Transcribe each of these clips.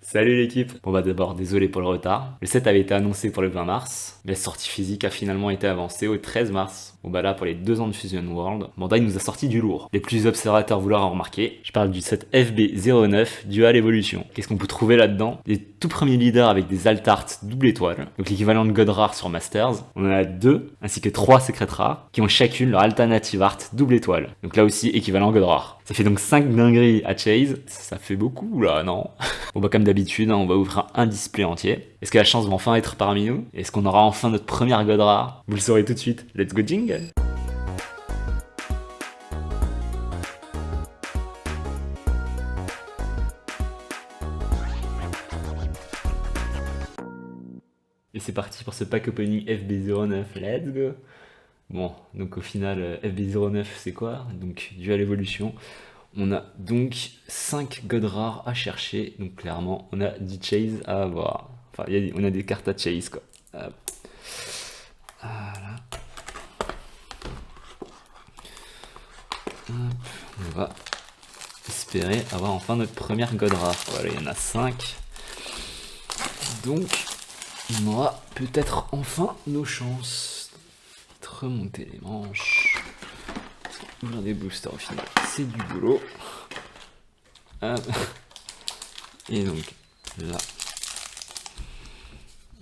Salut l'équipe. Bon bah d'abord désolé pour le retard. Le set avait été annoncé pour le 20 mars, mais la sortie physique a finalement été avancée au 13 mars. Bon bah là pour les 2 ans de Fusion World, Bandai nous a sorti du lourd. Les plus observateurs vous l'auront remarqué, je parle du set FB09 Dual Evolution. Qu'est-ce qu'on peut trouver là-dedans? Des tout premiers leaders avec des alt art double étoile, donc l'équivalent de God Rare sur Masters. On en a 2, ainsi que 3 secrets rares, qui ont chacune leur alternative art double étoile. Donc là aussi équivalent God Rare. Ça fait donc 5 dingueries à Chase, ça fait beaucoup là, non? Bon bah comme d'habitude, on va ouvrir un display entier. Est-ce que la chance va enfin être parmi nous? Est-ce qu'on aura enfin notre première God Rare? Vous le saurez tout de suite. Let's go jingle! Et c'est parti pour ce pack opening FB09, let's go! Bon, donc au final, FB09 c'est quoi? Donc Dual Evolution. On a donc 5 God Rares à chercher, donc clairement on a 10 Chase à avoir. Enfin, on a des cartes à Chase quoi. Hop. Voilà. Hop. On va espérer avoir enfin notre première God Rare. Voilà, il y en a 5. Donc on aura peut-être enfin nos chances. Remonter les manches. Ouvrir des boosters au final, c'est du boulot. Et donc là,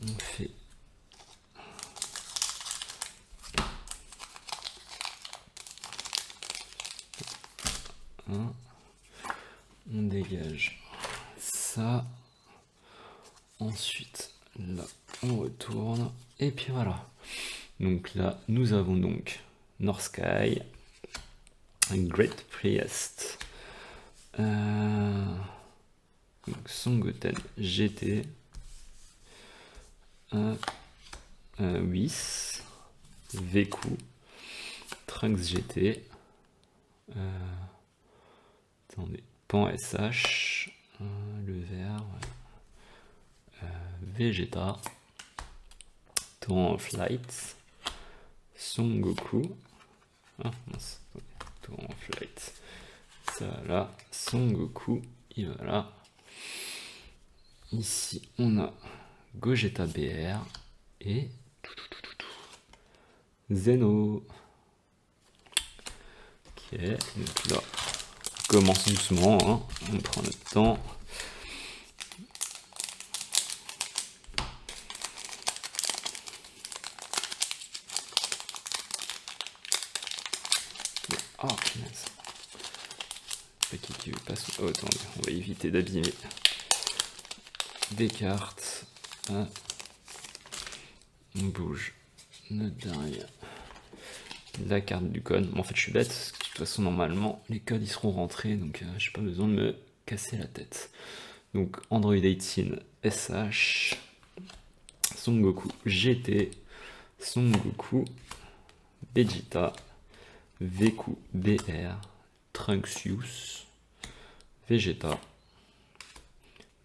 on fait un, on dégage ça. Ensuite, là, on retourne. Et puis voilà. Donc là, nous avons donc North Sky, Great Priest, donc Songoten GT, Whis, Veku, Trunks GT, attendez, Pan SH, le vert, Vegeta, Torrent of Light, Son Goku, ah mince, Torrent of Light, ça là, Son Goku, et voilà. Ici on a Gogeta BR et Zeno. Ok, donc là, on commence doucement, hein. On prend notre temps. Oh, punaise. Paquet qui veut pas. Oh, attendez, on va éviter d'abîmer des cartes. Ah. On bouge notre dernier. La carte du code. Bon, en fait, je suis bête. Parce que de toute façon, normalement, les codes ils seront rentrés. Donc, j'ai pas besoin de me casser la tête. Donc, Android 18 SH. Son Goku GT. Son Goku Vegeta. Veku BR. Trunksius. Vegeta.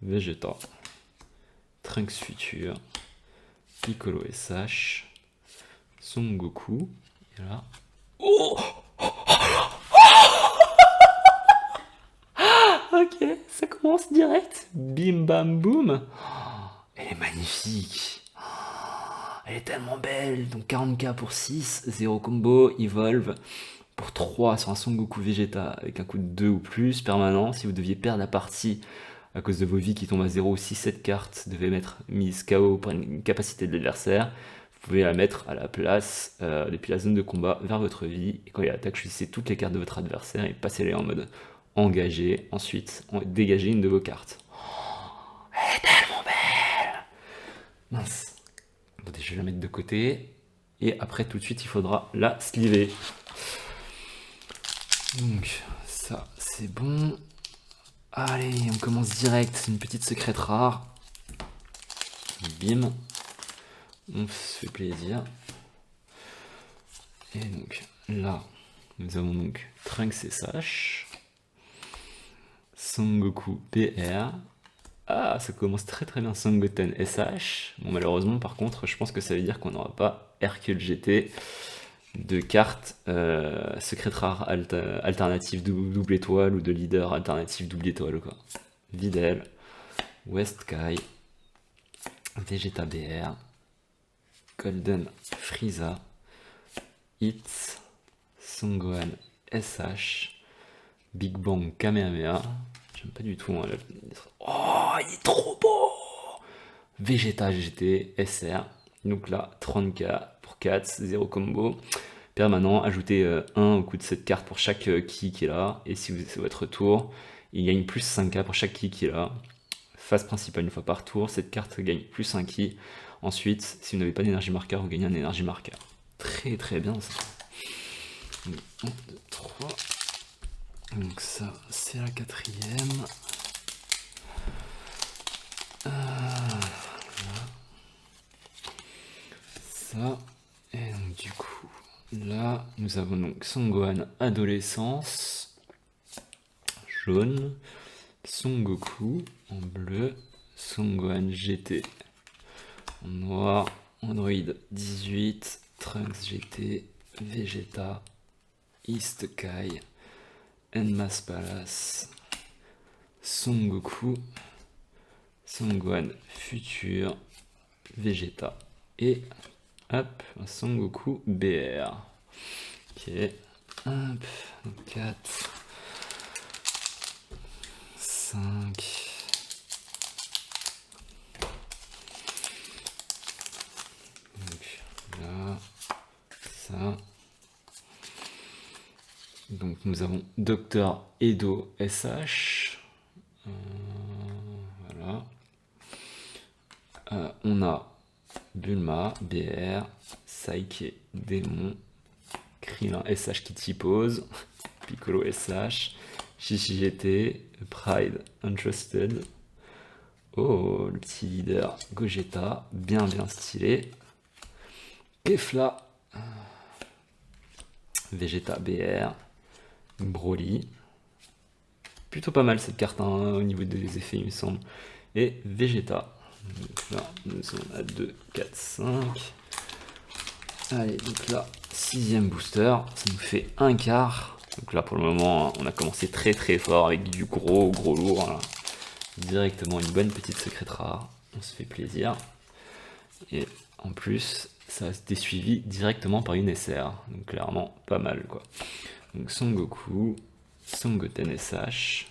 Vegeta. Trunks Future. Piccolo SH. Son Goku. Et là. Oh ok, ça commence direct. Bim bam boum. Elle est magnifique. Elle est tellement belle. Donc 40k pour 6, 0 combo, evolve. Pour 3 sur un Son Goku Vegeta avec un coup de 2 ou plus permanent. Si vous deviez perdre la partie à cause de vos vies qui tombent à 0 ou si cette carte devait mettre mise KO pour une capacité de l'adversaire, vous pouvez la mettre à la place depuis la zone de combat vers votre vie. Et quand il attaque, choisissez toutes les cartes de votre adversaire et passez-les en mode engagé. Ensuite, dégagez une de vos cartes. Oh, elle est tellement belle! Mince. Attendez, je vais la mettre de côté. Et après, tout de suite, il faudra la sliver. Donc, ça, c'est bon. Allez, on commence direct. C'est une petite secrète rare. Bim. On se fait plaisir. Et donc, là, nous avons donc Trunks SH. Son Goku PR. Ah, ça commence très très bien. Son Goten SH. Bon, malheureusement, par contre, je pense que ça veut dire qu'on n'aura pas Hercule GT. De cartes secrètes rares alternatives double étoile ou de leader alternative double étoile quoi. Videl, West Kai, Vegeta BR, Golden Frieza, Hits, Son-Gohan SH, Big Bang Kamehameha. J'aime pas du tout. Hein, oh, il est trop beau! Vegeta GT SR. Donc là, 30k pour 4, 0 combo. Permanent, ajoutez 1 au coût de cette carte pour chaque ki qui est là. Et si c'est votre tour, il gagne plus 5k pour chaque ki qui est là. Phase principale une fois par tour, cette carte gagne plus 1 ki. Ensuite, si vous n'avez pas d'énergie marqueur, vous gagnez un énergie marqueur. Très très bien ça. 1, 2, 3. Donc ça, c'est la 4ème. Ça. Et donc du coup, là, nous avons donc Son-Gohan adolescence, jaune, Son Goku en bleu, Son-Gohan GT en noir, Android 18, Trunks GT, Vegeta, East Kai, Enma's Palace, Son Goku, Son-Gohan futur, Vegeta et hop, un Son Goku BR. Ok, hop, 4, 5. Donc là, ça. Donc nous avons Dr Edo SH. Voilà. On a Bulma, BR, Saike, Démon, Krillin SH qui typose, Piccolo SH, Chichi GT, Pride, Untrusted. Oh, le petit leader Gogeta, bien stylé. Kefla, Vegeta BR, Broly. Plutôt pas mal cette carte hein, au niveau des effets, il me semble. Et Vegeta. Donc là, nous sommes à 2, 4, 5. Allez, donc là, 6ème booster. Ça nous fait un quart. Donc là, pour le moment, on a commencé très fort avec du gros lourd. Là. Directement une bonne petite secrète rare. On se fait plaisir. Et en plus, ça a été suivi directement par une SR. Donc clairement, pas mal quoi. Donc Son Goku, Son Goten SH,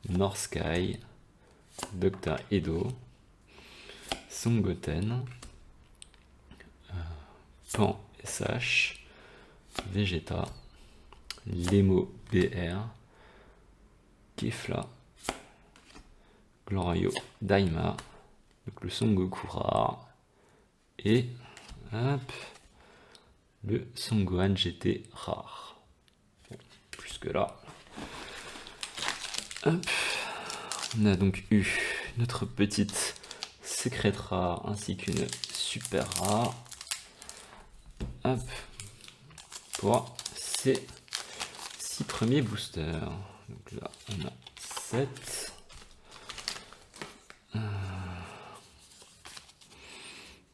North Sky, Dr Edo, Son Goten, Pan SH, Vegeta, Lemo BR, Kefla, Glorio Daima, donc le Son Goku rare, et hop, le Son Gohan GT rare. Bon, plus que là. Hop. On a donc eu notre petite secrète rare ainsi qu'une super rare. Hop. Pour ces 6 premiers boosters. Donc là, on a 7.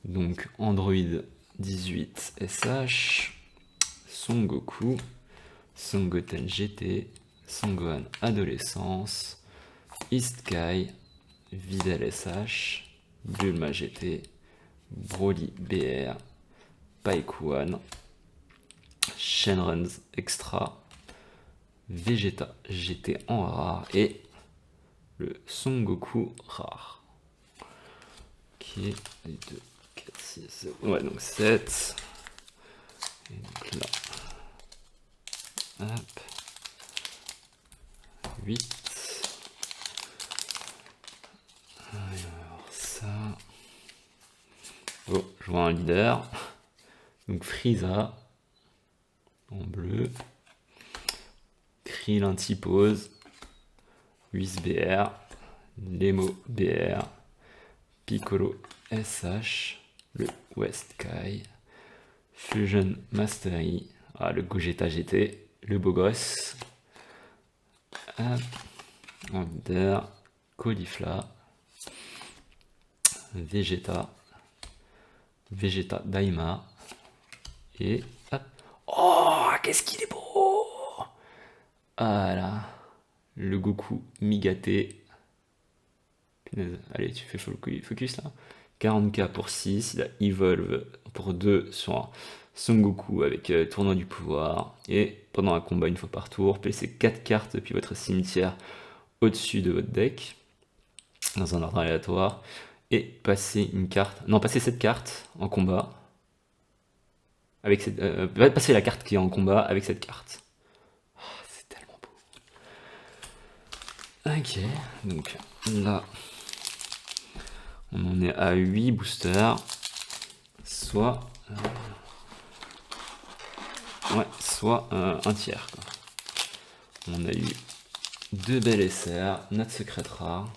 Donc Android 18 SH, Son Goku, Son Goten GT, Son Gohan adolescence, East Kai, Videl SH, Bulma GT, Broly BR, Paikuan, Shenron's Extra, Vegeta GT en rare et le Son Goku rare. Ok, les 2, 4, 6, ouais, donc 7. Et donc là, hop, 8. Alors ça. Oh, je vois un leader. Donc Frieza en bleu. Krillin typose. Whis BR. Nemo BR. Piccolo SH. Le West Kai. Fusion Mastery. Ah, le Gogeta GT. Le beau gosse. Wonder. Caulifla. Vegeta. Vegeta Daima. Et hop. Oh, qu'est-ce qu'il est beau! Voilà. Le Goku mi-gâté. Punaise. Allez, tu fais focus là. 40k pour 6, il a Evolve pour 2 sur Son Goku avec Tournoi du pouvoir. Et pendant un combat une fois par tour, placez 4 cartes depuis votre cimetière au-dessus de votre deck, dans un ordre aléatoire, et passez une carte, non, passez cette carte en combat, avec cette, passez la carte qui est en combat avec cette carte. Oh, c'est tellement beau. Ok, donc là, on en est à 8 boosters, soit un tiers, quoi. On a eu 2 belles SR, notre secrète rare.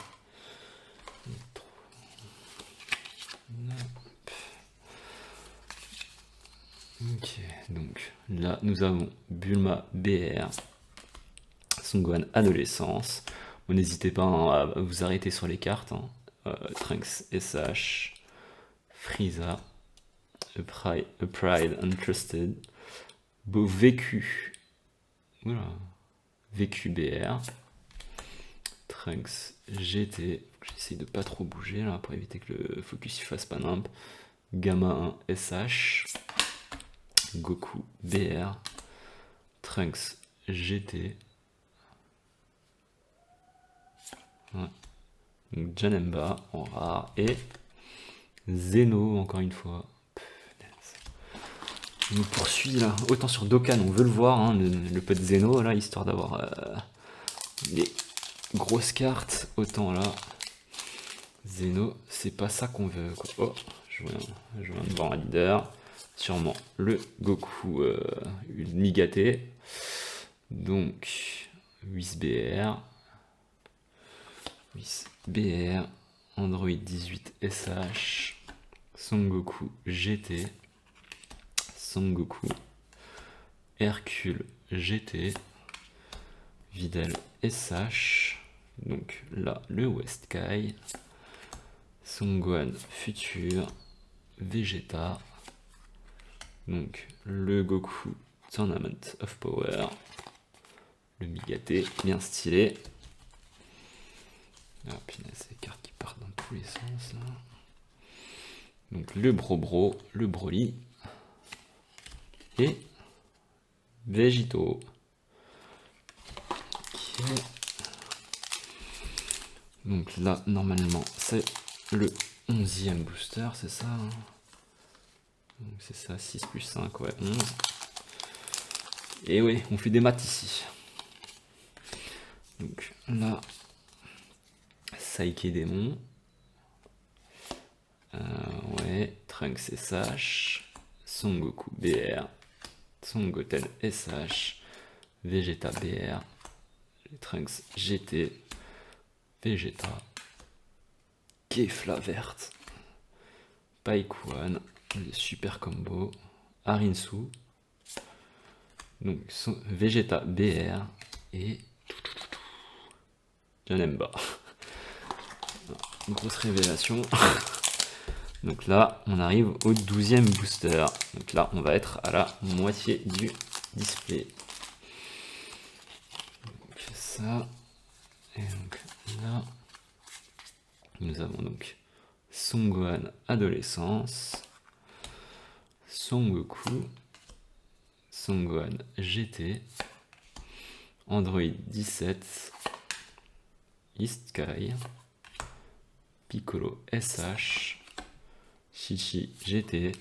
Ok, donc là nous avons Bulma BR, Son Gohan Adolescence. Bon, n'hésitez pas à vous arrêter sur les cartes, hein. Trunks SH, Frieza, A Pride Untrusted, Beau Vécu, voilà. Vécu BR, Trunks GT, j'essaie de pas trop bouger là pour éviter que le focus il fasse pas nimp, Gamma 1 SH, Goku BR, Trunks GT, ouais. Donc Janemba en rare et Zeno encore une fois. On nous poursuit là, autant sur Dokkan on veut le voir, hein, le peu de Zeno là, histoire d'avoir les grosses cartes, autant là, Zeno, c'est pas ça qu'on veut, quoi. Oh, je viens de voir un leader, sûrement le Goku Nigaté, donc WhisBR, Android 18 SH, Son Goku GT, Son Goku, Hercule GT, Videl SH, donc là le Westkai, Son Gohan Futur, Vegeta, donc le Goku Tournament of Power, le Migaté, bien stylé. Ah punaise, ces cartes qui partent dans tous les sens là. Donc le Bro, le Broly et Vegito. Okay. Donc là, normalement, c'est le 11e booster, c'est ça, hein. Donc c'est ça, 6 plus 5, ouais, 11. Et oui, on fait des maths ici. Donc là, Saike Démon. Ouais, Trunks SH, Son Goku BR, Son Goten SH, Vegeta BR, Trunks GT, Vegeta, Kefla verte, Paikuan, le super combo, Arinsu, donc Vegeta BR et Janemba. Une grosse révélation. Donc là, on arrive au 12e booster. Donc là, on va être à la moitié du display. Donc ça. Et donc là, nous avons donc Son Gohan Adolescence, Son Goku, Son Gohan GT, Android 17, East Sky, Piccolo SH, Chichi GT,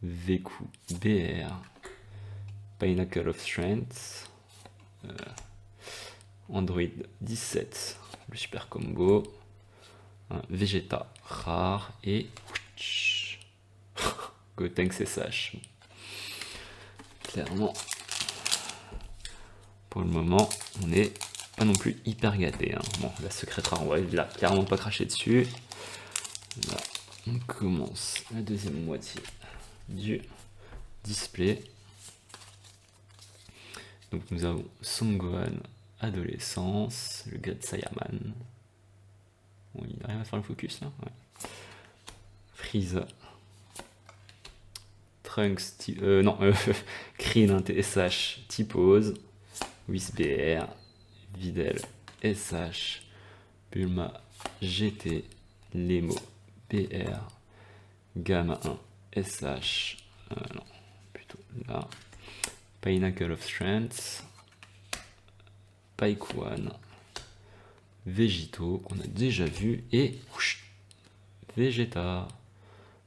Veku BR, Pinnacle of Strength, Android 17, le super combo, un Vegeta rare et Gotenks SH. Clairement, pour le moment, on n'est pas non plus hyper gâté, hein. Bon, la secrète rare, on va là, clairement pas cracher dessus. Là, on commence la deuxième moitié du display. Donc nous avons Son Gohan Adolescence, le God Saiyaman. Bon, il arrive à faire le focus là, ouais. Frieza, Trunks, Krillin TSH, T-Pose, WhisBR, Videl SH, Bulma GT, Lemo, BR, Gamma 1, SH, non, plutôt là, Pinnacle of Strength, Pike One, Végito, qu'on a déjà vu, et Vegeta,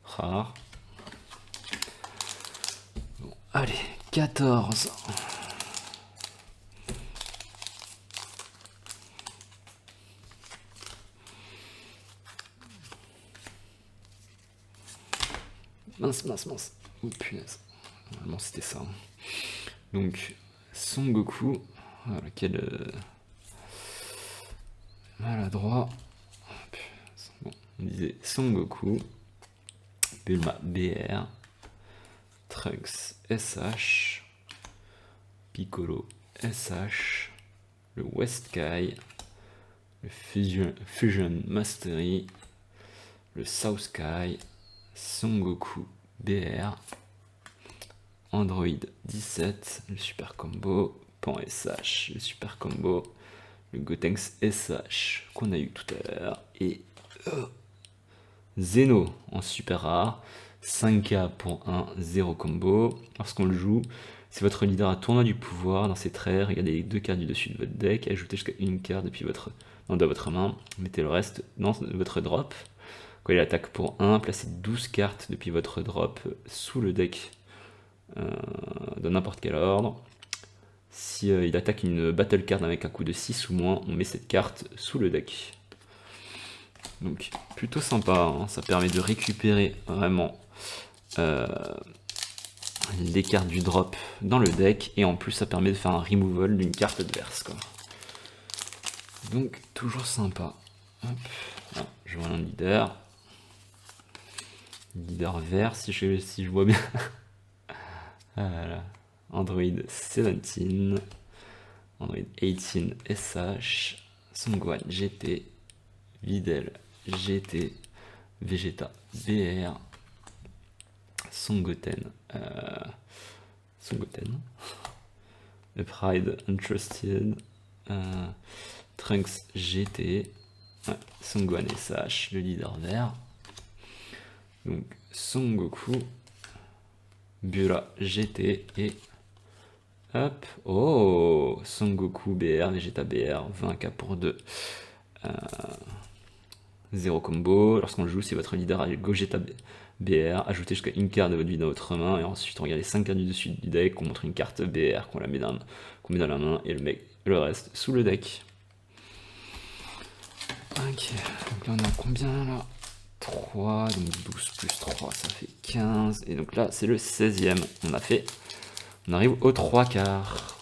rare. Bon, allez, 14. Mince. Oh punaise. Normalement c'était ça. Donc, Son Goku. Voilà, quel maladroit. Bon, on disait Son Goku. Bulma BR. Trunks SH. Piccolo SH. Le West Kai. Le Fusion Mastery. Le South Sky. Son Goku BR, Android 17, le Super Combo, Pan SH, le Super Combo, le Gotenks SH qu'on a eu tout à l'heure, et Zeno en super rare, 5K pour 1, 0 combo. Lorsqu'on le joue, si votre leader a tournoi du pouvoir dans ses traits, regardez les 2 cartes du dessus de votre deck, ajoutez jusqu'à une carte depuis de votre main, mettez le reste dans votre drop. Quand il attaque pour 1, placez 12 cartes depuis votre drop sous le deck de n'importe quel ordre. Si il attaque une battle card avec un coût de 6 ou moins, on met cette carte sous le deck. Donc plutôt sympa, hein, ça permet de récupérer vraiment les cartes du drop dans le deck, et en plus ça permet de faire un removal d'une carte adverse, quoi. Donc toujours sympa. Hop. Ah, je vois un leader. Leader vert, si je vois bien. Voilà. Android 17, Android 18 SH, Songwan GT, Videl GT, Vegeta BR, Songoten, The Pride Untrusted, Trunks GT, ouais, Songwan SH, le leader vert. Donc Son Goku, Bula GT et hop, oh, Son Goku BR, Vegeta BR, 20K pour 2. 0 combo. Lorsqu'on le joue, si votre leader a Gogeta BR, ajoutez jusqu'à une carte de votre vie dans votre main, et ensuite on regarde les 5 cartes du dessus du deck, on montre une carte BR qu'on met dans la main, et le reste sous le deck. Ok, donc là on a combien là? 3, donc 12 plus 3, ça fait 15. Et donc là, c'est le 16e. On arrive aux 3 quarts.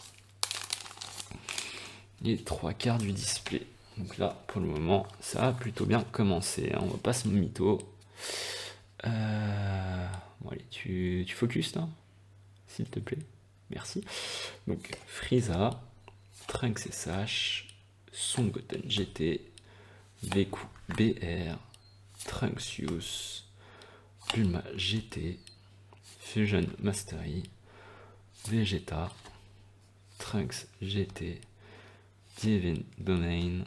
Les 3 quarts du display. Donc là, pour le moment, ça a plutôt bien commencé. On va pas se mytho. Bon, allez, tu focus là, s'il te plaît. Merci. Donc, Frieza, Trunks SH, Son Goten GT, Veku BR, Trunksius, Bulma GT, Fusion Mastery, Vegeta, Trunks GT, Divine Domain,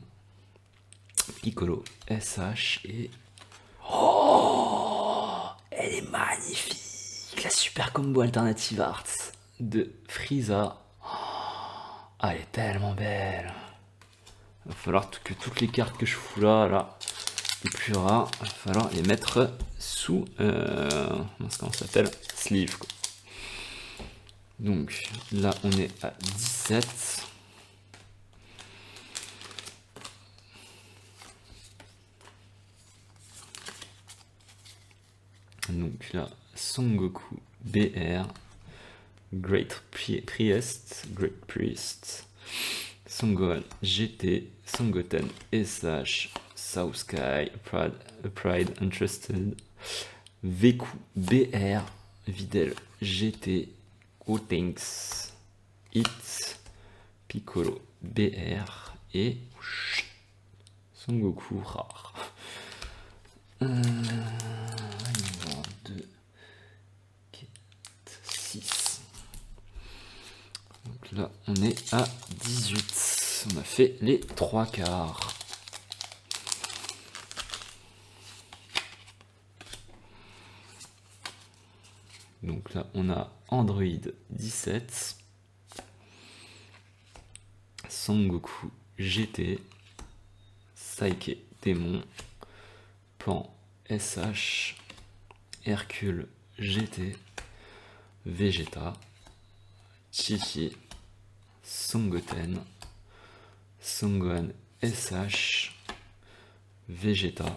Piccolo SH et... Oh, elle est magnifique, la super combo alternative arts de Frieza. Oh, elle est tellement belle. Il va falloir que toutes les cartes que je fous là, les plus rares, il va falloir les mettre sous, comment ça s'appelle, sleeve, quoi. Donc là on est à 17. Donc là, Son Goku BR, Great Priest, Son Gohan GT, Son Goten SH, South Sky, Pride Untrusted, Veku BR, Videl GT, Gotenks, Hit, Piccolo BR et Son Goku rare. 1, 2, 4, 6. Donc là, on est à 18. On a fait les 3 quarts. Donc là, on a Android 17, Son Goku GT, Saike Démon, Pan SH, Hercule GT, Vegeta, Chi-Chi, Son Goten, Son Gohan SH, Vegeta,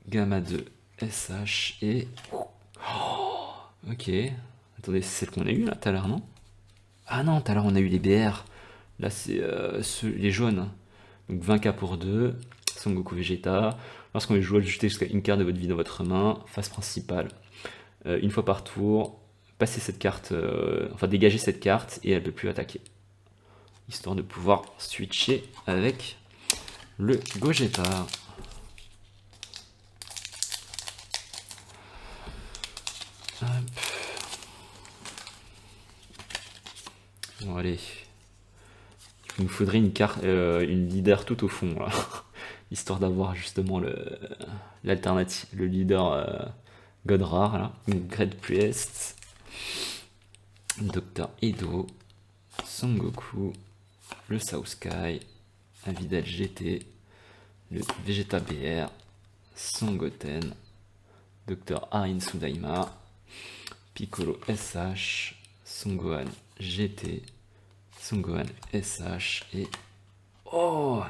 Gamma 2 SH et... Oh, ok. Attendez, c'est celle qu'on a eu là tout à l'heure, non? Ah non, tout à l'heure on a eu les BR. Là c'est les jaunes. Donc 20k pour 2, Son Goku Vegeta. Lorsqu'on est joué, ajoutez jusqu'à une carte de votre vie dans votre main. Phase principale. Une fois par tour, passez cette carte, enfin dégagez cette carte et elle ne peut plus attaquer. Histoire de pouvoir switcher avec le Gogeta. Hop. Bon allez. Il nous faudrait une carte, une leader tout au fond là. Histoire d'avoir justement l'alternative, le leader Godrar là. Une Great Priest, Dr. Edo, Son Goku, le South Sky, Avidel GT, le Vegeta BR, Son Goten, Dr. Arin Sudaima, Piccolo SH, Son Gohan GT, Son Gohan SH et... Oh,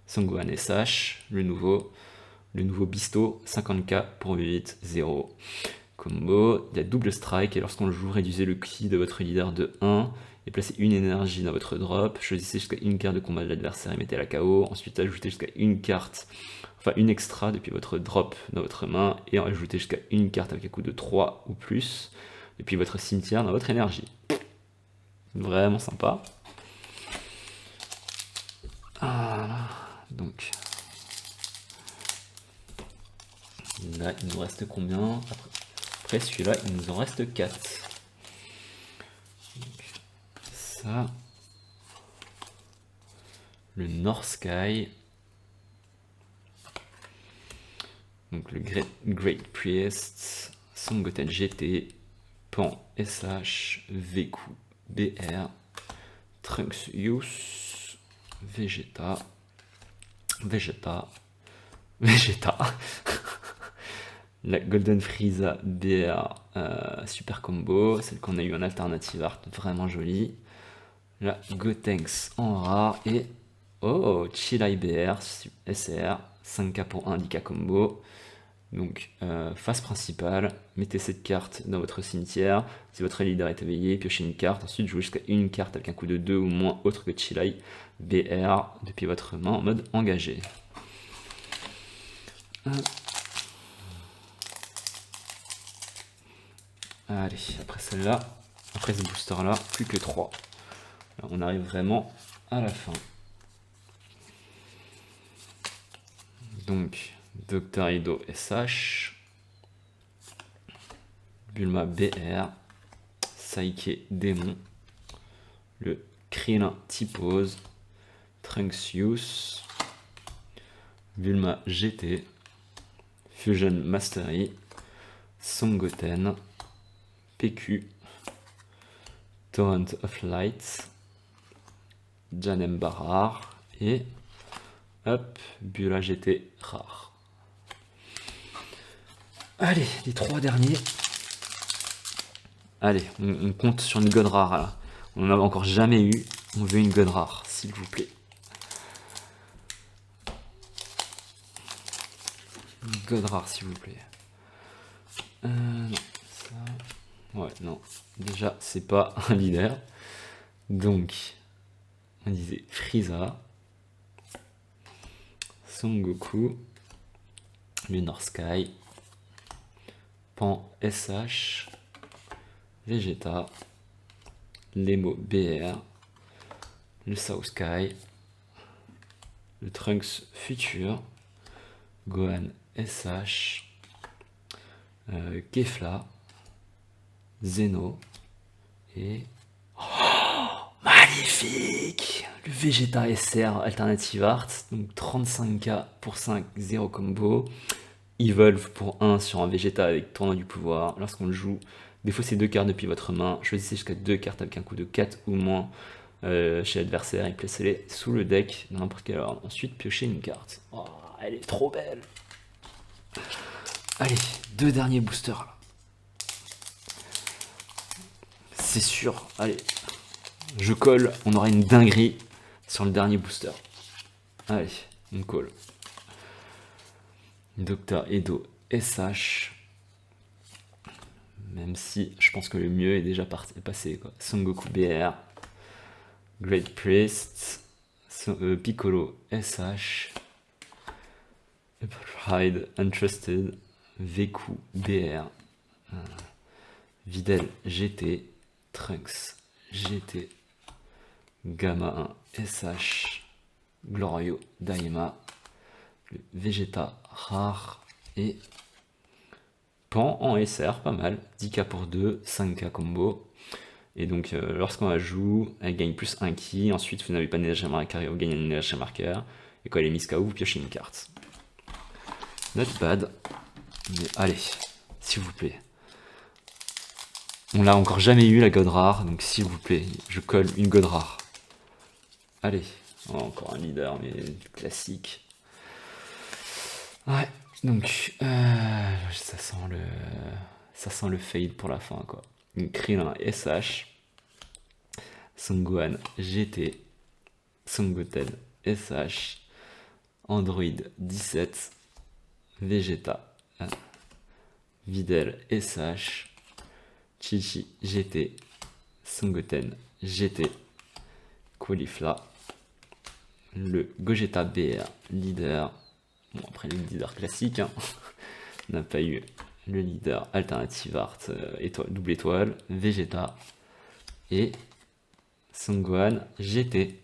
Son Gohan SH, le nouveau Bisto, 50k pour 8, 0. Combo, il y a double strike et lorsqu'on le joue, réduisez le ki de votre leader de 1 et placez une énergie dans votre drop. Choisissez jusqu'à une carte de combat de l'adversaire et mettez-la KO. Ensuite, ajoutez jusqu'à une carte, enfin une extra depuis votre drop dans votre main et ajoutez jusqu'à une carte avec un coût de 3 ou plus depuis votre cimetière dans votre énergie. Vraiment sympa. Voilà. Donc là, il nous reste combien? Après celui-là, il nous en reste 4. Donc, ça. Le North Sky. Donc le Great Priest. Son Goten GT. Pan SH. Veku BR. Trunks Youth. Vegeta. La Golden Frieza BR Super Combo, celle qu'on a eu en alternative art, vraiment jolie. La Gotenks en rare et oh, Chilai BR SR, 5k pour 1, 10k combo. Donc phase principale, mettez cette carte dans votre cimetière. Si votre leader est éveillé, piochez une carte. Ensuite jouez jusqu'à une carte avec un coût de 2 ou moins autre que Chilai BR depuis votre main en mode engagé. Allez, après celle-là, après ce booster-là, plus que 3. Là, on arrive vraiment à la fin. Donc, Dr. Edo SH, Bulma BR, Saike Démon, le Krillin T-Pose, Trunks Youth, Bulma GT, Fusion Mastery, Son Goten, PQ, Torrent of Light, Janem Barar et hop, Bula GT rare. Allez, les 3 derniers. Allez, on compte sur une god rare là. On n'en a encore jamais eu. On veut une god rare, s'il vous plaît. Une god rare, s'il vous plaît. Non, ça... Ouais, non. Déjà, c'est pas un leader. Donc, on disait Frieza, Son Goku, Lunar Sky, Pan SH, Vegeta, Lemo BR, le South Sky, le Trunks Future, Gohan SH, Kefla, Zeno et... Oh, magnifique! Le Vegeta SR Alternative Art, donc 35k pour 5, 0 combo. Evolve pour 1 sur un Vegeta avec tournoi du pouvoir. Lorsqu'on le joue, Défaussez 2 cartes depuis votre main. Choisissez jusqu'à 2 cartes avec un coût de 4 ou moins chez l'adversaire et placez-les sous le deck dans n'importe quel ordre. Ensuite, piochez une carte. Oh, elle est trop belle. Allez, 2 derniers boosters là. C'est sûr. Allez, je colle. On aura une dinguerie sur le dernier booster. Allez, on colle. Dr Edo SH. Même si je pense que le mieux est déjà passé, quoi. Son Goku BR. Great Priest. Piccolo SH. Pride Untrusted. Veku BR. Videl GT. Trunks GT. Gamma 1 SH. Glorio Daima. Le Vegeta rare et Pan en SR, pas mal. 10k pour 2, 5k combo. Et donc lorsqu'on la joue, elle gagne plus 1 ki. Ensuite, vous n'avez pas d'énergie marqueur, vous gagnez un énergie marqueur. Et quand elle est mise KO, vous piochez une carte. Not bad. Mais allez, s'il vous plaît. On l'a encore jamais eu la god rare, donc s'il vous plaît, je colle une god rare. Allez, oh, encore un leader, mais classique. Ouais, donc ça sent le fade pour la fin, quoi. Une Krillin SH, Son Gohan GT, Son Goten SH, Android 17, Vegeta, Videl SH, Chi-Chi GT, Son Goten GT, Caulifla, le Gogeta BR leader. Bon, après le leader classique, hein. On n'a pas eu le leader Alternative Art, double étoile, Vegeta et Son Gohan GT.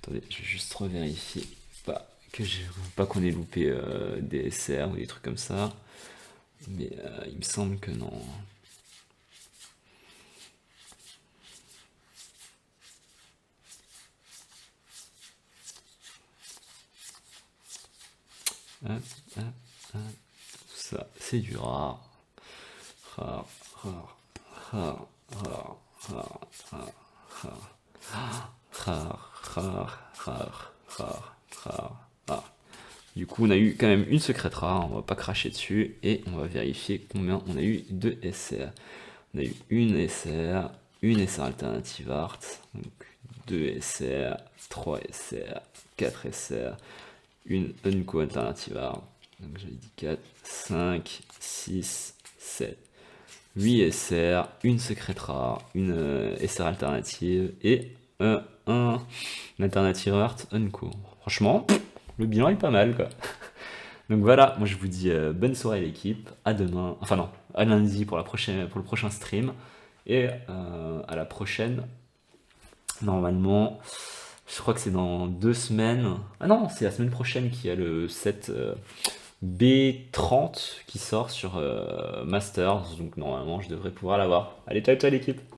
Attendez, je vais juste revérifier pas qu'on ait loupé des SR ou des trucs comme ça. Mais il me semble que non. Hop, hop, hop. Tout ça, c'est du rare. Rare, rare, rare, rare, rare, rare, rare, rare, rare, rare, rare, rare. Du coup, on a eu quand même une secrète rare, on va pas cracher dessus, et on va vérifier combien on a eu de SR. On a eu une SR Alternative Art, donc 2 SR, 3 SR, 4 SR, une Unco Alternative Art, donc j'avais dit 4, 5, 6, 7, 8 SR, une secrète rare, une SR alternative et un Alternative Art Unco. Franchement, le bilan est pas mal, quoi. Donc voilà, moi je vous dis bonne soirée l'équipe, à demain, enfin non, à lundi pour le prochain stream, et à la prochaine, normalement, je crois que c'est dans 2 semaines, ah non, c'est la semaine prochaine qu'il y a le set B30 qui sort sur Masters, donc normalement je devrais pouvoir l'avoir. Allez, ciao ciao l'équipe!